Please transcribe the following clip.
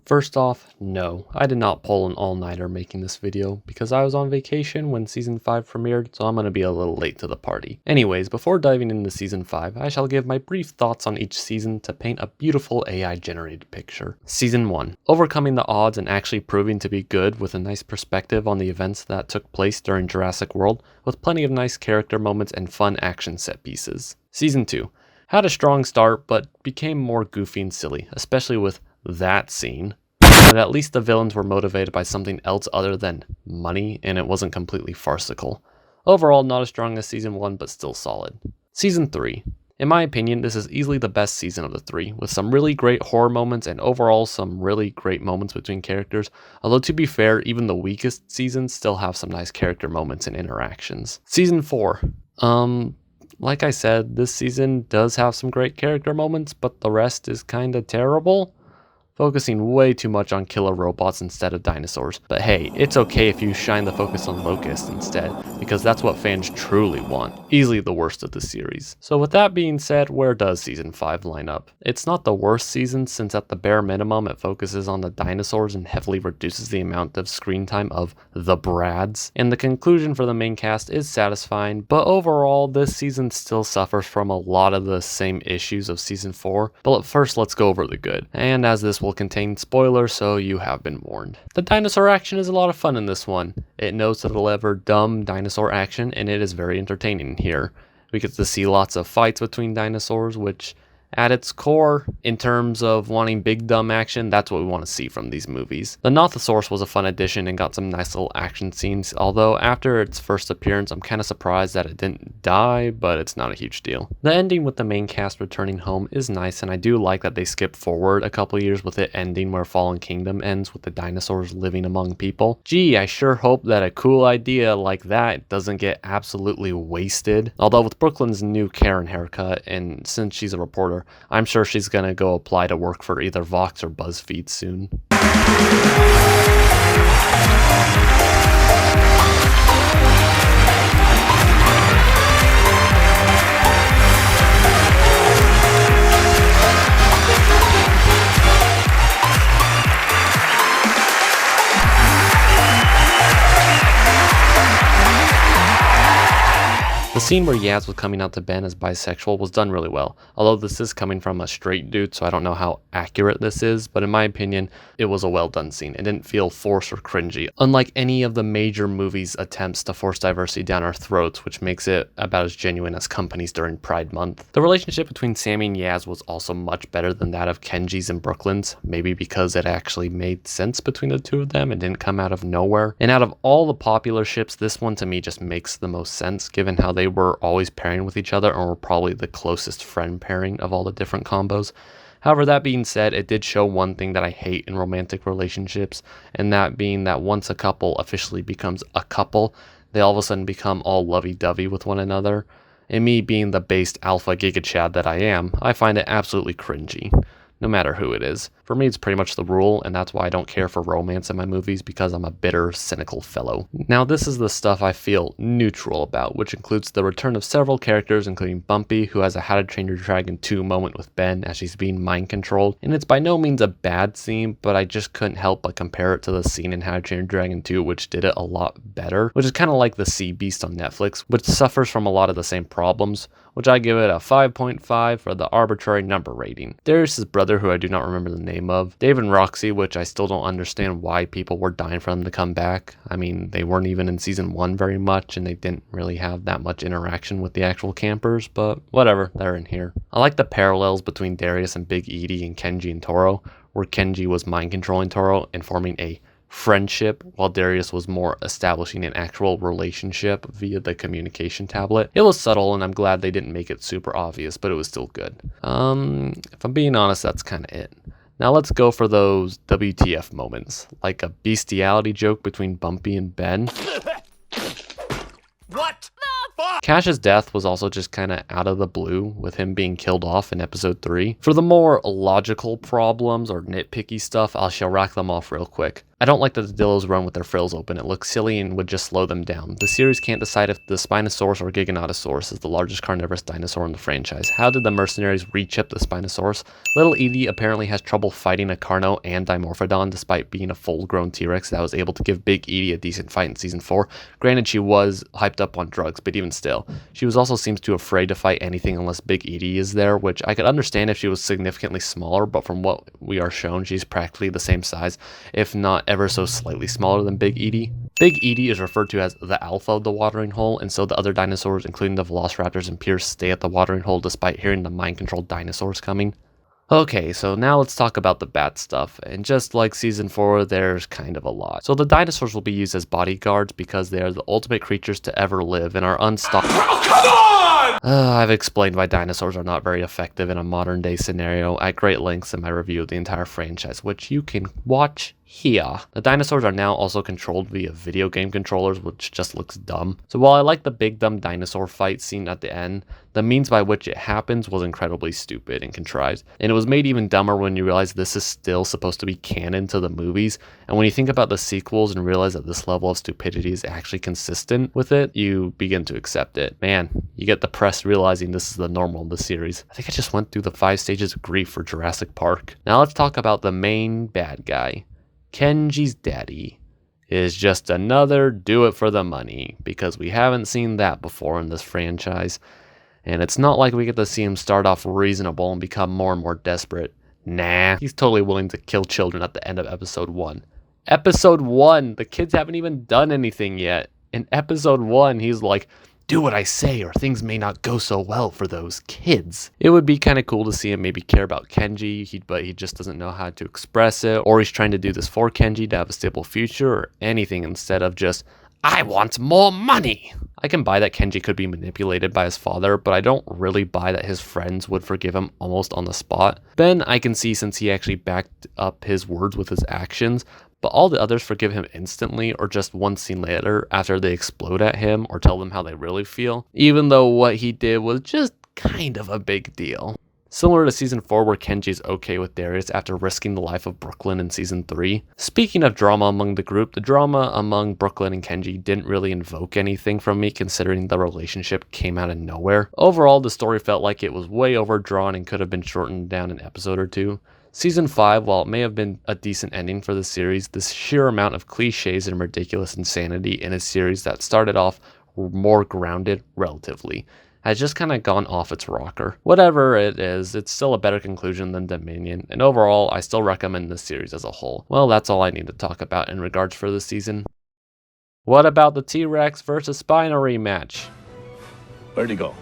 First off, no, I did not pull an all-nighter making this video because I was on vacation when Season 5 premiered, so I'm going to be a little late to the party. Anyways, before diving into Season 5, I shall give my brief thoughts on each season to paint a beautiful AI-generated picture. Season 1. Overcoming the odds and actually proving to be good with a nice perspective on the events that took place during Jurassic World, with plenty of nice character moments and fun action set pieces. Season 2. Had a strong start, but became more goofy and silly, especially with that scene. But at least the villains were motivated by something else other than money, and it wasn't completely farcical. Overall, not as strong as Season 1, but still solid. Season 3. In my opinion, this is easily the best season of the three, with some really great horror moments and overall some really great moments between characters, although to be fair, even the weakest seasons still have some nice character moments and interactions. Season 4. Like I said, this season does have some great character moments, but the rest is kinda terrible. Focusing way too much on killer robots instead of dinosaurs. But hey, it's okay if you shine the focus on locusts instead, because that's what fans truly want. Easily the worst of the series. So with that being said, where does Season 5 line up? It's not the worst season, since at the bare minimum it focuses on the dinosaurs and heavily reduces the amount of screen time of the Brads. And the conclusion for the main cast is satisfying, but overall this season still suffers from a lot of the same issues of Season 4. But first let's go over the good. And as this will contain spoilers, so you have been warned. The dinosaur action is a lot of fun in this one. It knows to deliver dumb dinosaur action, and it is very entertaining here. We get to see lots of fights between dinosaurs, which at its core, in terms of wanting big dumb action, that's what we want to see from these movies. The Nothosaurus was a fun addition and got some nice little action scenes, although after its first appearance I'm kind of surprised that it didn't die, but it's not a huge deal. The ending with the main cast returning home is nice, and I do like that they skip forward a couple years with it ending where Fallen Kingdom ends with the dinosaurs living among people. Gee, I sure hope that a cool idea like that doesn't get absolutely wasted. Although with Brooklyn's new Karen haircut, and since she's a reporter, I'm sure she's gonna go apply to work for either Vox or BuzzFeed soon. The scene where Yaz was coming out to Ben as bisexual was done really well, although this is coming from a straight dude, so I don't know how accurate this is, but in my opinion, it was a well done scene. It didn't feel forced or cringy, unlike any of the major movies' attempts to force diversity down our throats, which makes it about as genuine as Companies during Pride Month. The relationship between Sammy and Yaz was also much better than that of Kenji's and Brooklyn's, maybe because it actually made sense between the two of them and didn't come out of nowhere. And out of all the popular ships, this one to me just makes the most sense, given how they were always pairing with each other and were probably the closest friend pairing of all the different combos. However, that being said, it did show one thing that I hate in romantic relationships, and that being that once a couple officially becomes a couple, they all of a sudden become all lovey-dovey with one another. And me being the based alpha giga chad that I am, I find it absolutely cringy, no matter who it is. For me, it's pretty much the rule, and that's why I don't care for romance in my movies, because I'm a bitter, cynical fellow. Now, this is the stuff I feel neutral about, which includes the return of several characters, including Bumpy, who has a How to Train Your Dragon 2 moment with Ben as she's being mind-controlled, and it's by no means a bad scene, but I just couldn't help but compare it to the scene in How to Train Your Dragon 2, which did it a lot better, which is kind of like The Sea Beast on Netflix, which suffers from a lot of the same problems, which I give it a 5.5 for the arbitrary number rating. Darius' brother, who I do not remember the name of, Dave and Roxy, which I still don't understand why people were dying for them to come back. I mean, they weren't even in Season 1 very much, and they didn't really have that much interaction with the actual campers, but whatever, they're in here. I like the parallels between Darius and Big Edie and Kenji and Toro, where Kenji was mind-controlling Toro and forming a friendship, while Darius was more establishing an actual relationship via the communication tablet. It was subtle, and I'm glad they didn't make it super obvious, but it was still good. If I'm being honest, that's kind of it. Now let's go for those WTF moments, like a bestiality joke between Bumpy and Ben. What the fuck? Cash's death was also just kind of out of the blue, with him being killed off in episode 3. For the more logical problems or nitpicky stuff, I shall rack them off real quick. I don't like that the Dillos run with their frills open. It looks silly and would just slow them down. The series can't decide if the Spinosaurus or Giganotosaurus is the largest carnivorous dinosaur in the franchise. How did the mercenaries re-chip the Spinosaurus? Little Edie apparently has trouble fighting a Carno and Dimorphodon despite being a full-grown T-Rex that was able to give Big Edie a decent fight in Season 4. Granted, she was hyped up on drugs, but even still. She also seems too afraid to fight anything unless Big Edie is there, which I could understand if she was significantly smaller, but from what we are shown, she's practically the same size, if not ever so slightly smaller than Big Edie. Big Edie is referred to as the alpha of the watering hole, and so the other dinosaurs, including the Velociraptors and Pierce, stay at the watering hole despite hearing the mind-controlled dinosaurs coming. Okay, so now let's talk about the bad stuff, and just like Season 4, there's kind of a lot. So the dinosaurs will be used as bodyguards because they are the ultimate creatures to ever live and are unstoppable. Oh, come on! I've explained why dinosaurs are not very effective in a modern day scenario at great lengths in my review of the entire franchise, which you can watch here. The dinosaurs are now also controlled via video game controllers, which just looks dumb. So while I like the big dumb dinosaur fight scene at the end, the means by which it happens was incredibly stupid and contrived. And it was made even dumber when you realize this is still supposed to be canon to the movies. And when you think about the sequels and realize that this level of stupidity is actually consistent with it, you begin to accept it. Man, you get the press realizing this is the normal of the series. I think I just went through the 5 stages of grief for Jurassic Park. Now let's talk about the main bad guy. Kenji's daddy is just another do it for the money, because we haven't seen that before in this franchise, and it's not like we get to see him start off reasonable and become more and more desperate. Nah, he's totally willing to kill children at the end of episode 1. Episode 1! The kids haven't even done anything yet. In episode 1, he's like, do what I say or things may not go so well for those kids. It would be kind of cool to see him maybe care about Kenji, but he just doesn't know how to express it, or he's trying to do this for Kenji to have a stable future or anything instead of just, I want more money. I can buy that Kenji could be manipulated by his father, but I don't really buy that his friends would forgive him almost on the spot. Ben, I can see since he actually backed up his words with his actions, but all the others forgive him instantly or just one scene later after they explode at him or tell them how they really feel, even though what he did was just kind of a big deal. Similar to Season 4 where Kenji's okay with Darius after risking the life of Brooklyn in Season 3. Speaking of drama among the group, the drama among Brooklyn and Kenji didn't really invoke anything from me considering the relationship came out of nowhere. Overall, the story felt like it was way overdrawn and could have been shortened down an episode or two. Season 5, while it may have been a decent ending for the series, the sheer amount of cliches and ridiculous insanity in a series that started off more grounded relatively has just kind of gone off its rocker. Whatever it is, it's still a better conclusion than Dominion, and overall, I still recommend this series as a whole. Well, that's all I need to talk about in regards for this season. What about the T-Rex versus Spino rematch? Where'd he go?